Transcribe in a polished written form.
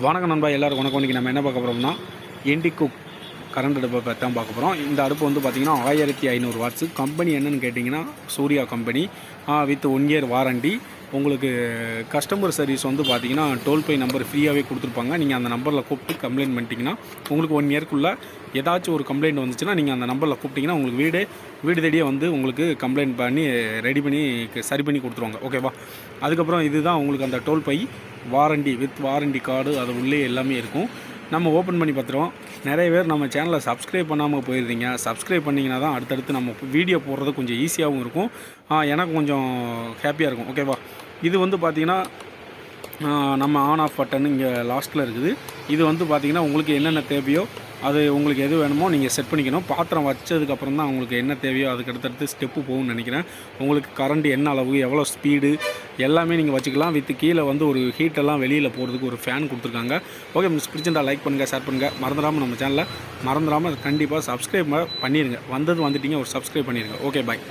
வணக்கம் நண்பா, எல்லாருக்கும் வணக்கம். இன்றைக்கி நம்ம என்ன பார்க்க போகிறோம்னா இண்டிகுக் கரண்ட் அடுப்பை பற்றி தான் பார்க்க போகிறோம். இந்த அடுப்பு வந்து பார்த்திங்கன்னா 1500 வாட்ஸு. கம்பெனி என்னென்னு கேட்டிங்கன்னா Surya company, with 1 year warranty. உங்களுக்கு கஸ்டமர் சர்வீஸ் வந்து பார்த்திங்கன்னா டோல் பே நம்பர் ஃப்ரீயாகவே கொடுத்துருப்பாங்க. நீங்கள் அந்த நம்பரில் கூப்பிட்டு கம்ப்ளைண்ட் பண்ணிட்டீங்கன்னா உங்களுக்கு 1 இயர்க்குள்ளே ஏதாச்சும் ஒரு கம்ப்ளைண்ட் வந்துச்சுன்னா நீங்கள் அந்த நம்பரில் கூப்பிட்டிங்கன்னா உங்களுக்கு வீடு தேடியே வந்து உங்களுக்கு கம்ப்ளைண்ட் பண்ணி ரெடி பண்ணி சரி பண்ணி கொடுத்துருவாங்க. ஓகேவா? அதுக்கப்புறம் இதுதான் உங்களுக்கு அந்த toll by warranty with warranty card, அது உள்ளே எல்லாமே இருக்கும். நம்ம ஓப்பன் பண்ணி பார்த்துருவோம். நிறைய பேர் நம்ம சேனலை சப்ஸ்கிரைப் பண்ணாமல் போயிருந்தீங்க. சப்ஸ்கிரைப் பண்ணிங்கன்னா தான் அடுத்தடுத்து நம்ம வீடியோ போடுறது கொஞ்சம் ஈஸியாகவும் இருக்கும், எனக்கு கொஞ்சம் ஹாப்பியாக இருக்கும். ஓகேவா? இது வந்து பார்த்திங்கன்னா நம்ம ஆன் ஆஃப் பட்டன் இங்கே லாஸ்ட்டில் இருக்குது. இது வந்து பார்த்திங்கன்னா உங்களுக்கு என்னென்ன தேவையோ அது உங்களுக்கு எது வேணுமோ நீங்கள் செட் பண்ணிக்கணும். பாத்திரம் வச்சதுக்கப்புறம் தான் உங்களுக்கு என்ன தேவையோ அதுக்கு அடுத்தடுத்து ஸ்டெப்பு போகும்னு நினைக்கிறேன். உங்களுக்கு கரண்ட் என்ன அளவு, எவ்வளோ ஸ்பீடு எல்லாமே நீங்கள் வச்சுக்கலாம். வித் கீழே வந்து ஒரு ஹீட்டெல்லாம் வெளியில் போகிறதுக்கு ஒரு ஃபேன் கொடுத்துருக்காங்க. ஓகே, பிடிச்சிருந்தா லைக் பண்ணுங்கள், ஷேர் பண்ணுங்கள். மறந்துடாமல் நம்ம சேனலை கண்டிப்பாக சப்ஸ்கிரைப் பண்ணிடுங்க. வந்துட்டீங்க ஒரு சப்ஸ்கிரைப் பண்ணிடுங்க. ஓகே, பாய்.